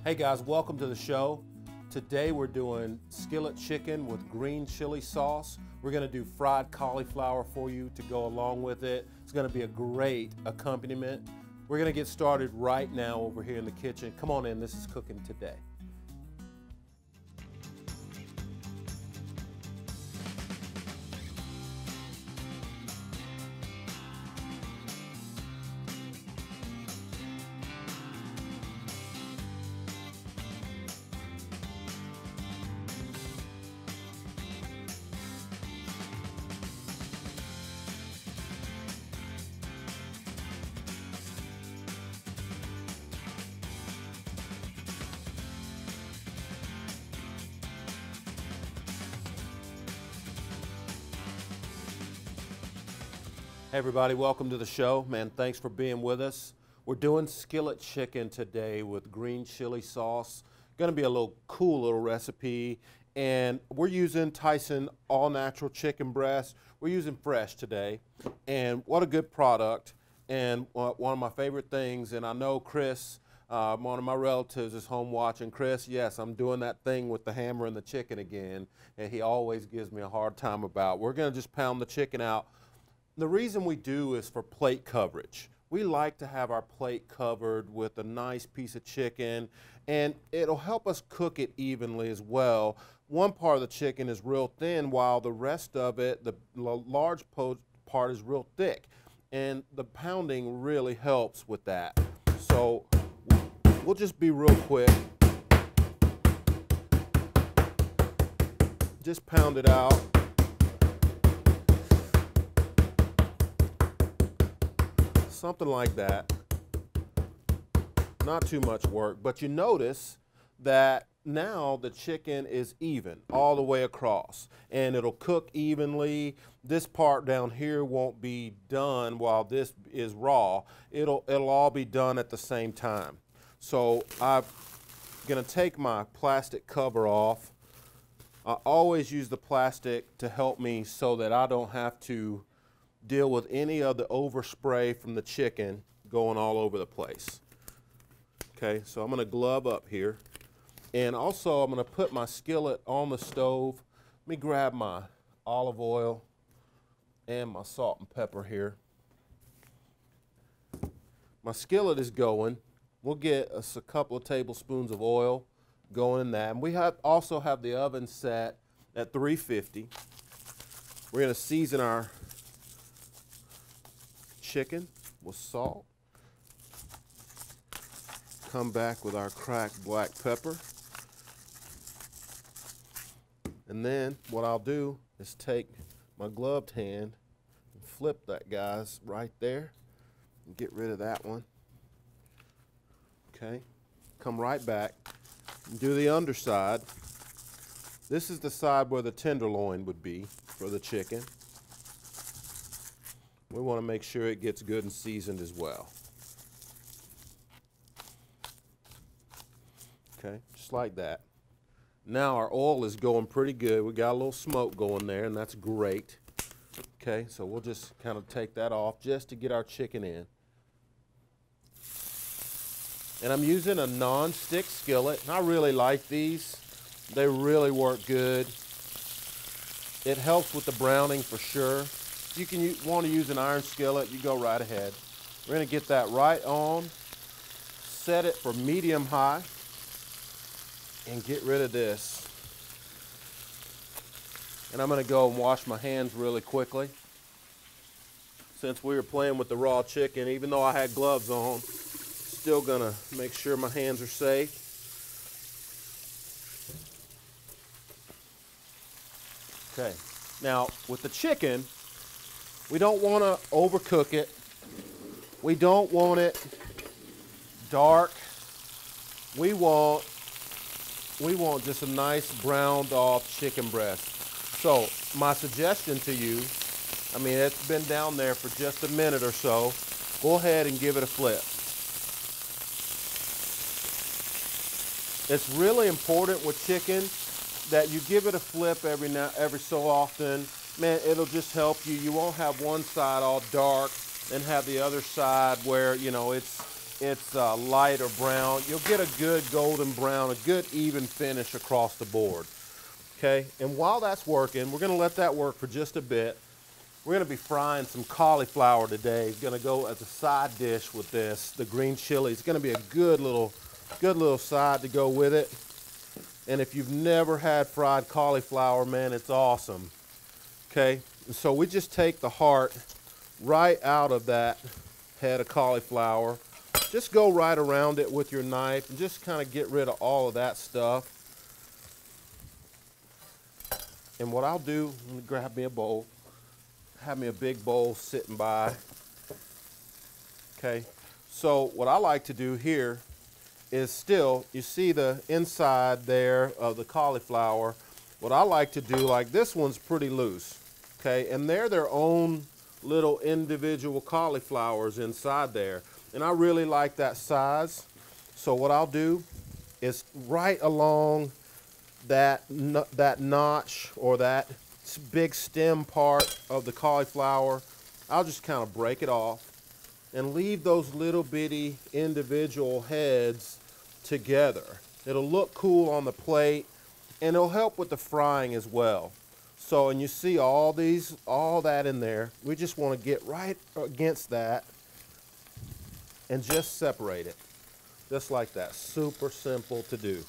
Hey guys, welcome to the show. Today we're doing skillet chicken with green chili sauce. We're gonna do fried cauliflower for you to go along with it. It's gonna be a great accompaniment. We're gonna get started right now over here in the kitchen. Come on in, this is cooking today. Hey everybody, welcome to the show. Man, thanks for being with us. We're doing skillet chicken today with green chili sauce. Gonna be a cool little recipe. And we're using Tyson all natural chicken breast. We're using fresh today. And what a good product. And one of my favorite things, and I know Chris, one of my relatives is home watching. Chris, yes, I'm doing that thing with the hammer and the chicken again. And he always gives me a hard time about. We're gonna just pound the chicken out. The reason we do is for plate coverage. We like to have our plate covered with a nice piece of chicken, and it'll help us cook it evenly as well. One part of the chicken is real thin while the rest of it, the large part is real thick, and the pounding really helps with that. So we'll just be real quick. Just pound it out. Something like that. Not too much work, but you notice that now the chicken is even all the way across and it'll cook evenly. This part down here won't be done while this is raw. It'll all be done at the same time. So I'm gonna take my plastic cover off. I always use the plastic to help me so that I don't have to deal with any of the overspray from the chicken going all over the place. Okay, so I'm gonna glove up here. And also I'm gonna put my skillet on the stove. Let me grab my olive oil and my salt and pepper here. My skillet is going. We'll get us a couple of tablespoons of oil going in that. And we also have the oven set at 350. We're gonna season our chicken with salt. Come back with our cracked black pepper. And then what I'll do is take my gloved hand and flip that, guys, right there and get rid of that one. Okay, come right back and do the underside. This is the side where the tenderloin would be for the chicken. We want to make sure it gets good and seasoned as well. Okay, just like that. Now our oil is going pretty good. We got a little smoke going there, and that's great. Okay, so we'll just kind of take that off just to get our chicken in. And I'm using a non-stick skillet. I really like these. They really work good. It helps with the browning for sure. You can want to use an iron skillet, you go right ahead. We're going to get that right on, set it for medium high, and get rid of this. And I'm going to go and wash my hands really quickly. Since we were playing with the raw chicken, even though I had gloves on, still going to make sure my hands are safe. Okay, now with the chicken, we don't want to overcook it. We don't want it dark. We want just a nice browned off chicken breast. So my suggestion to you, I mean, it's been down there for just a minute or so. Go ahead and give it a flip. It's really important with chicken that you give it a flip every so often. Man, it'll just help you. You won't have one side all dark and have the other side where, you know, it's it's light or brown. You'll get a good golden brown, a good even finish across the board. Okay, and while that's working, we're gonna let that work for just a bit. We're gonna be frying some cauliflower today. It's gonna go as a side dish with this, the green chili. It's gonna be a good little side to go with it. And if you've never had fried cauliflower, man, it's awesome. Okay, and so we just take the heart right out of that head of cauliflower. Just go right around it with your knife and just kind of get rid of all of that stuff. And what I'll do, I'm gonna grab me a bowl, have me a big bowl sitting by. Okay, so what I like to do here is still, you see the inside there of the cauliflower. What I like to do, like this one's pretty loose, okay, and they're their own little individual cauliflowers inside there. And I really like that size. So what I'll do is right along that notch or that big stem part of the cauliflower, I'll just kind of break it off and leave those little bitty individual heads together. It'll look cool on the plate and it'll help with the frying as well. So, and you see all that in there. We just want to get right against that and just separate it. Just like that. Super simple to do.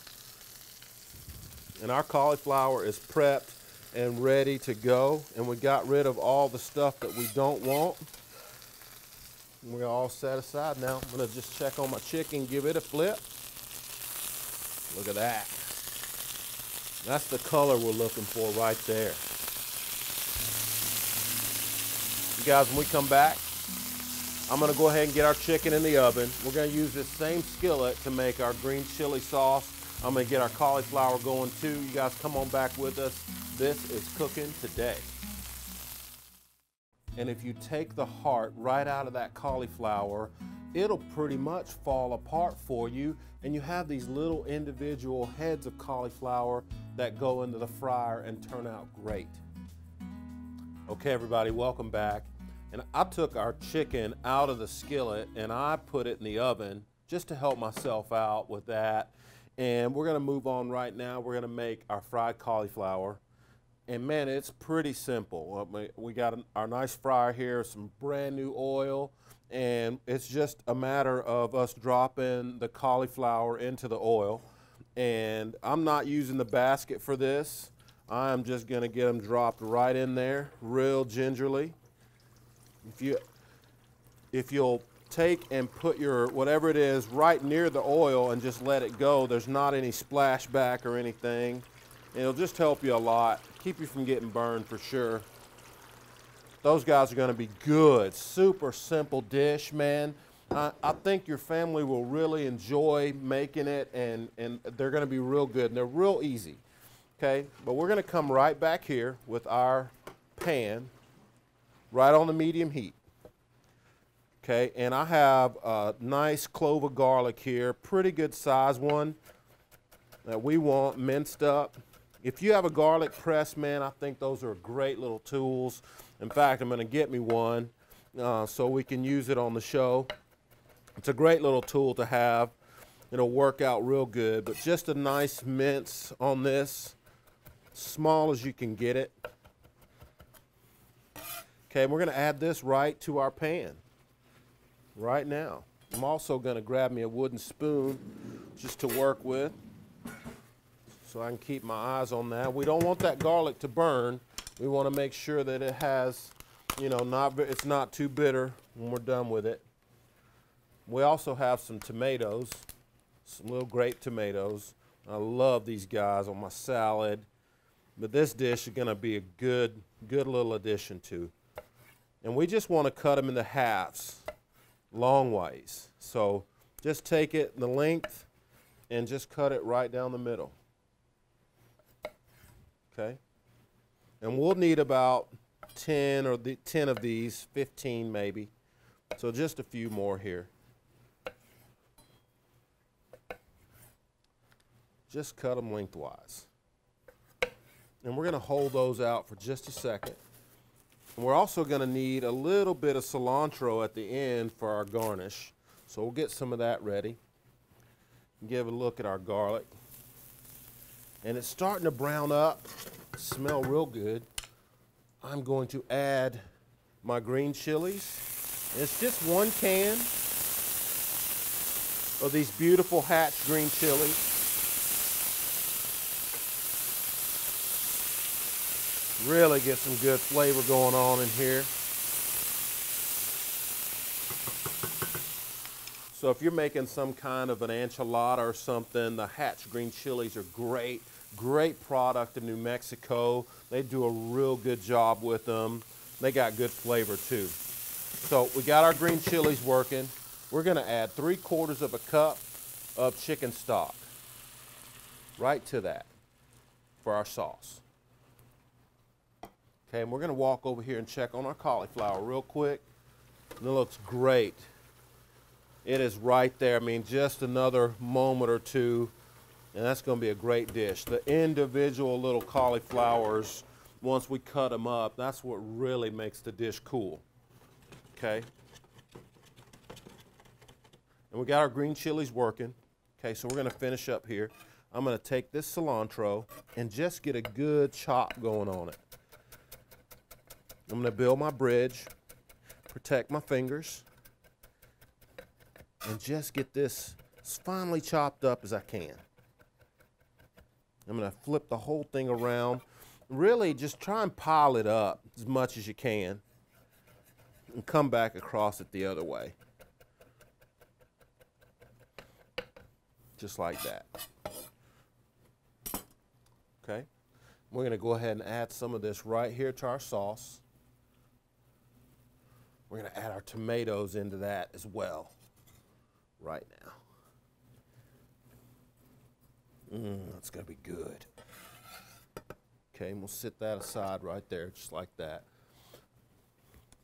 And our cauliflower is prepped and ready to go. And we got rid of all the stuff that we don't want. We're all set aside now. I'm going to just check on my chicken, give it a flip. Look at that. That's the color we're looking for right there. You guys, when we come back, I'm going to go ahead and get our chicken in the oven. We're going to use this same skillet to make our green chili sauce. I'm going to get our cauliflower going too. You guys come on back with us. This is Cooking Today. And if you take the heart right out of that cauliflower, it'll pretty much fall apart for you, and you have these little individual heads of cauliflower that go into the fryer and turn out great. Okay, everybody, welcome back. And I took our chicken out of the skillet and I put it in the oven just to help myself out with that. And we're gonna move on right now. We're gonna make our fried cauliflower. And man, it's pretty simple. We got our nice fryer here, some brand new oil, and it's just a matter of us dropping the cauliflower into the oil. And I'm not using the basket for this. I'm just gonna get them dropped right in there, real gingerly. If you'll take and put your whatever it is right near the oil and just let it go, there's not any splashback or anything. It'll just help you a lot, keep you from getting burned for sure. Those guys are gonna be good. Super simple dish, man. I think your family will really enjoy making it, and they're gonna be real good, and they're real easy, okay? But we're gonna come right back here with our pan, right on the medium heat, okay? And I have a nice clove of garlic here, pretty good size one that we want minced up. If you have a garlic press, man, I think those are great little tools. In fact, I'm gonna get me one so we can use it on the show. It's a great little tool to have. It'll work out real good, but just a nice mince on this, small as you can get it. Okay, we're gonna add this right to our pan right now. I'm also gonna grab me a wooden spoon just to work with so I can keep my eyes on that. We don't want that garlic to burn. We wanna make sure that it has, you know, it's not too bitter when we're done with it. We also have some tomatoes, some little grape tomatoes. I love these guys on my salad, but this dish is gonna be a good little addition too. And we just want to cut them into halves, long ways. So just take it the length and just cut it right down the middle. Okay? And we'll need about 10 of these, 15 maybe. So just a few more here. Just cut them lengthwise. And we're going to hold those out for just a second. And we're also going to need a little bit of cilantro at the end for our garnish. So we'll get some of that ready. Give a look at our garlic. And it's starting to brown up, smell real good. I'm going to add my green chilies. It's just 1 can of these beautiful hatch green chilies. Really get some good flavor going on in here. So if you're making some kind of an enchilada or something, the hatch green chilies are great. Great product in New Mexico. They do a real good job with them. They got good flavor too. So we got our green chilies working. We're gonna add 3/4 of a cup of chicken stock right to that for our sauce. Okay, and we're gonna walk over here and check on our cauliflower real quick. And it looks great. It is right there. I mean, just another moment or two, and that's going to be a great dish. The individual little cauliflowers, once we cut them up, that's what really makes the dish cool. Okay? And we got our green chilies working. Okay, so we're going to finish up here. I'm going to take this cilantro and just get a good chop going on it. I'm going to build my bridge, protect my fingers, and just get this as finely chopped up as I can. I'm going to flip the whole thing around. Really just try and pile it up as much as you can and come back across it the other way. Just like that. Okay. We're going to go ahead and add some of this right here to our sauce. We're going to add our tomatoes into that as well. Right now. That's going to be good. Okay, and we'll sit that aside right there, just like that.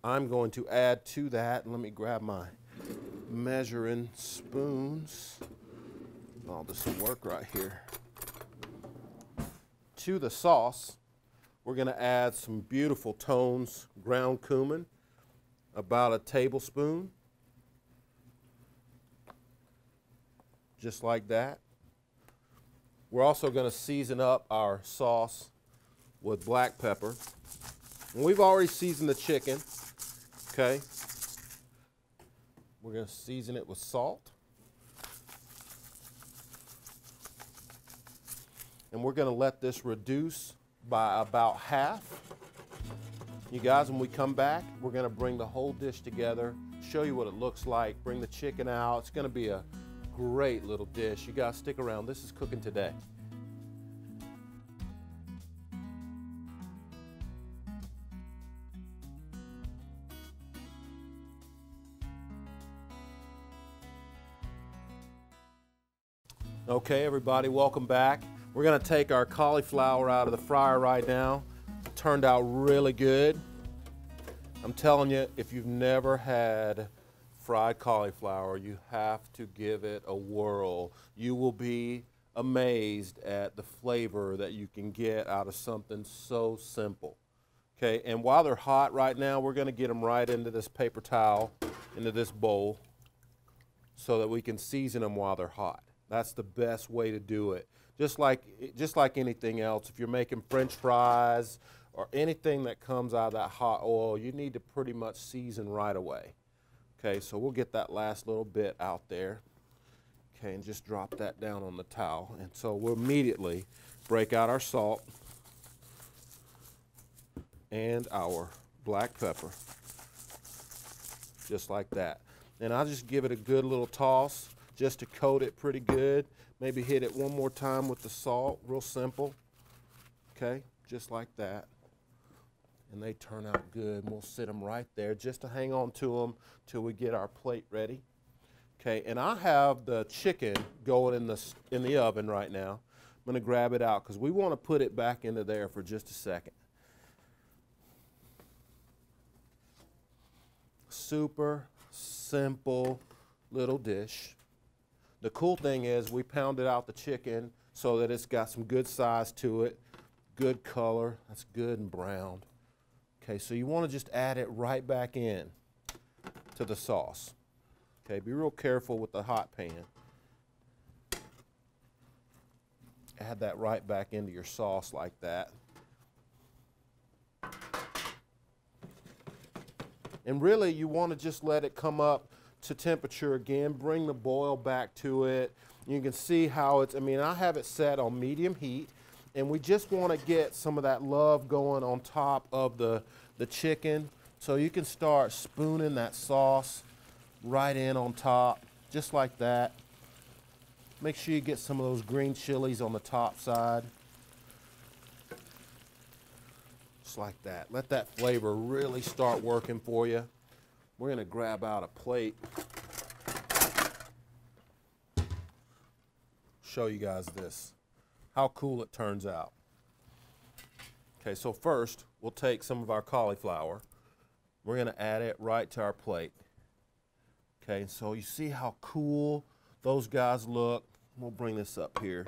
I'm going to add to that, let me grab my measuring spoons. Oh, this will work right here. To the sauce, we're going to add some beautiful tones, ground cumin, about a tablespoon. Just like that. We're also going to season up our sauce with black pepper. And we've already seasoned the chicken. Okay. We're going to season it with salt. And we're going to let this reduce by about half. You guys, when we come back, we're going to bring the whole dish together, show you what it looks like, bring the chicken out. It's going to be a great little dish. You guys stick around. This is cooking today. Okay, everybody, welcome back. We're going to take our cauliflower out of the fryer right now. It turned out really good. I'm telling you, if you've never had fried cauliflower, you have to give it a whirl. You will be amazed at the flavor that you can get out of something so simple. Okay, and while they're hot right now, we're going to get them right into this paper towel, into this bowl, so that we can season them while they're hot. That's the best way to do it. Just like anything else, if you're making French fries or anything that comes out of that hot oil, you need to pretty much season right away. Okay, so we'll get that last little bit out there. Okay, and just drop that down on the towel. And so we'll immediately break out our salt and our black pepper, just like that. And I'll just give it a good little toss just to coat it pretty good. Maybe hit it one more time with the salt, real simple. Okay, just like that. And they turn out good, and we'll sit them right there just to hang on to them till we get our plate ready. Okay, and I have the chicken going in the oven right now. I'm going to grab it out because we want to put it back into there for just a second. Super simple little dish. The cool thing is we pounded out the chicken so that it's got some good size to it, good color, that's good and browned. Okay, so you want to just add it right back in to the sauce. Okay, be real careful with the hot pan. Add that right back into your sauce like that. And really, you want to just let it come up to temperature again. Bring the boil back to it. You can see how it's, I have it set on medium heat. And we just want to get some of that love going on top of the chicken. So you can start spooning that sauce right in on top, just like that. Make sure you get some of those green chilies on the top side. Just like that. Let that flavor really start working for you. We're going to grab out a plate. Show you guys this. How cool it turns out. Okay, so first, we'll take some of our cauliflower. We're going to add it right to our plate. Okay, so you see how cool those guys look. We'll bring this up here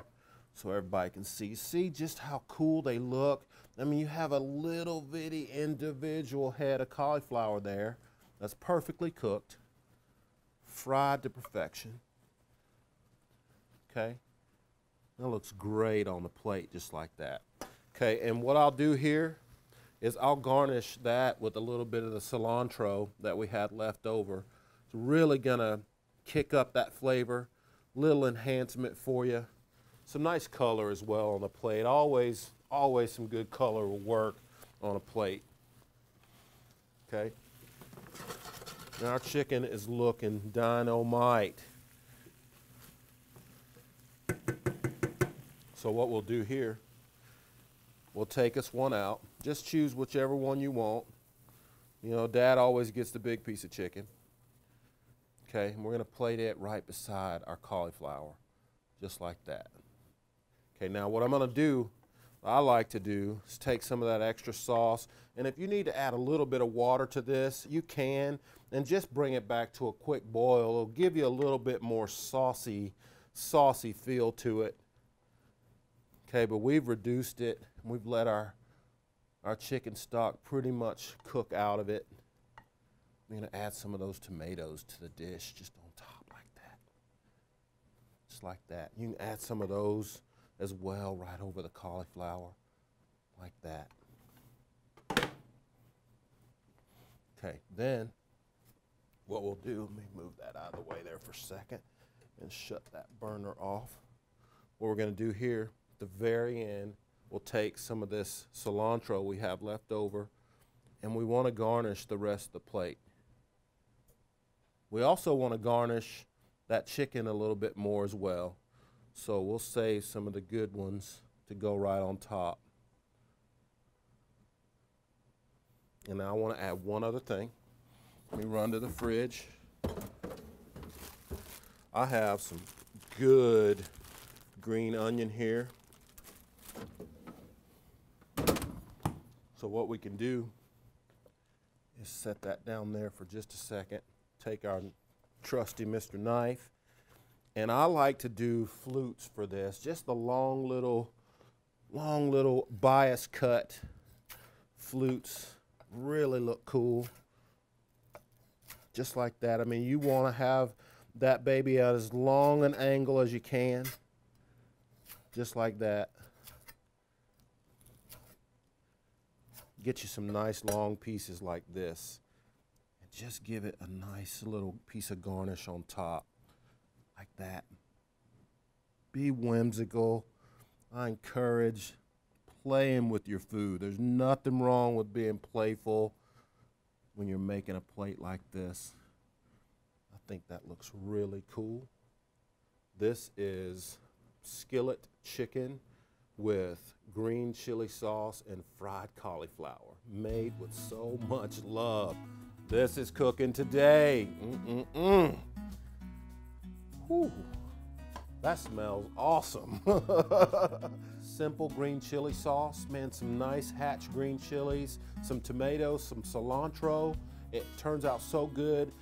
so everybody can see. See just how cool they look. You have a little bitty individual head of cauliflower there that's perfectly cooked, fried to perfection. Okay, that looks great on the plate just like that. Okay, and what I'll do here is I'll garnish that with a little bit of the cilantro that we had left over. It's really gonna kick up that flavor, little enhancement for you. Some nice color as well on the plate. Always some good color will work on a plate. Okay. Now our chicken is looking dynamite. So what we'll do here, we'll take us one out. Just choose whichever one you want. Dad always gets the big piece of chicken. Okay, and we're going to plate it right beside our cauliflower, just like that. Okay, now what I'm going to do, what I like to do, is take some of that extra sauce, and if you need to add a little bit of water to this, you can, and just bring it back to a quick boil. It'll give you a little bit more saucy feel to it. Okay, but we've reduced it, and we've let our chicken stock pretty much cook out of it. I'm going to add some of those tomatoes to the dish just on top like that. Just like that. You can add some of those as well right over the cauliflower like that. Okay, then what we'll do, let me move that out of the way there for a second and shut that burner off. What we're going to do here, at the very end, we'll take some of this cilantro we have left over, and we want to garnish the rest of the plate. We also want to garnish that chicken a little bit more as well. So we'll save some of the good ones to go right on top. And now I want to add one other thing. Let me run to the fridge. I have some good green onion here. So what we can do is set that down there for just a second. Take our trusty Mr. Knife, and I like to do flutes for this, just the long little bias cut flutes. Really look cool, just like that. You want to have that baby at as long an angle as you can, just like that. Get you some nice long pieces like this. Just give it a nice little piece of garnish on top, like that. Be whimsical. I encourage playing with your food. There's nothing wrong with being playful when you're making a plate like this. I think that looks really cool. This is skillet chicken with green chili sauce and fried cauliflower, made with so much love. This is cooking today. Whew. That smells awesome. Simple green chili sauce, man, some nice hatch green chilies, some tomatoes, some cilantro. It turns out so good.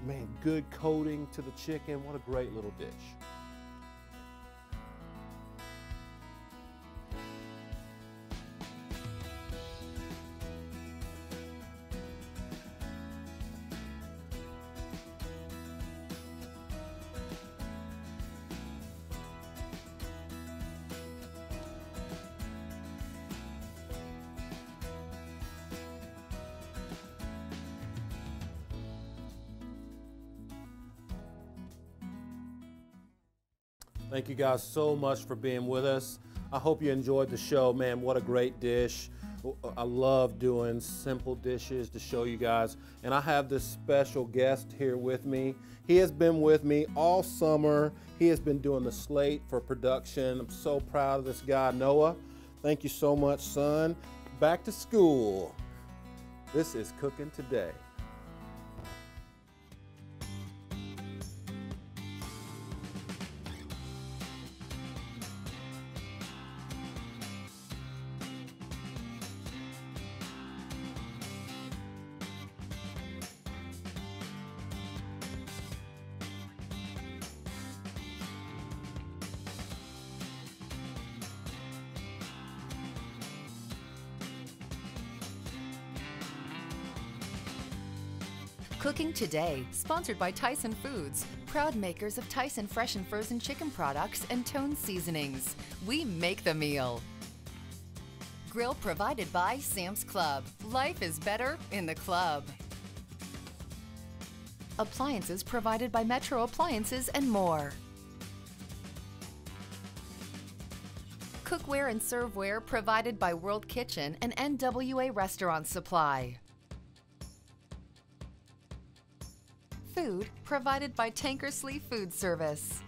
Man, good coating to the chicken. What a great little dish. Thank you guys so much for being with us. I hope you enjoyed the show, man. What a great dish. I love doing simple dishes to show you guys. And I have this special guest here with me. He has been with me all summer. He has been doing the slate for production. I'm so proud of this guy, Noah. Thank you so much, son. Back to school. This is Cooking Today. Cooking Today, sponsored by Tyson Foods, proud makers of Tyson fresh and frozen chicken products and Tone seasonings. We make the meal. Grill provided by Sam's Club. Life is better in the club. Appliances provided by Metro Appliances and more. Cookware and serveware provided by World Kitchen and NWA Restaurant Supply. Food provided by Tankersley Food Service.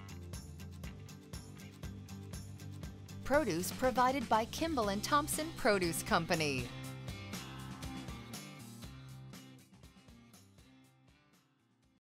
Produce provided by Kimball & Thompson Produce Company.